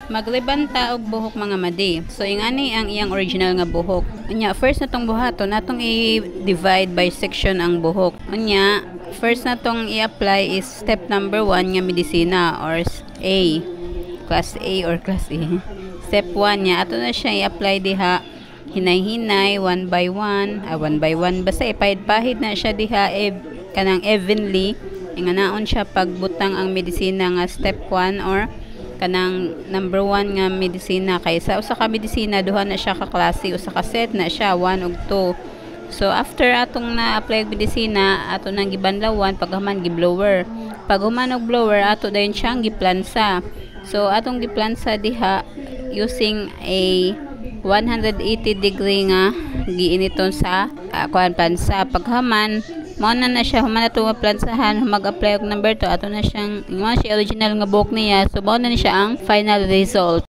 Maglibanta og buhok mga madi. So ingani ang iyang original nga buhok. Unya first natong buhaton natong i-divide by section ang buhok. Unya first natong i-apply is step number 1 nga medisina or A. Class A or class E. Step 1 nya ato na siya i-apply diha hinay-hinay 1 by 1 basta ipahid-pahid na siya diha kanang evenly inganaon siya pagbutang ang medisina nga step 1 or kanang number 1 nga medisina. Kaysa usa ka medisina duha na siya ka klase, usa ka set na siya 1 ug 2. So after atong na-apply og medisina ato nang gibanlawan paghuman giblower. Pag human og blower ato dayon siyang giplansa. So atong giplansa diha using a 180 degree nga giiniton sa plansa. Paghaman mao na siya human na itong plansahan, mag-apply og number 2 ato na siyang siya original nga buhok niya. So mao na siya ang final result.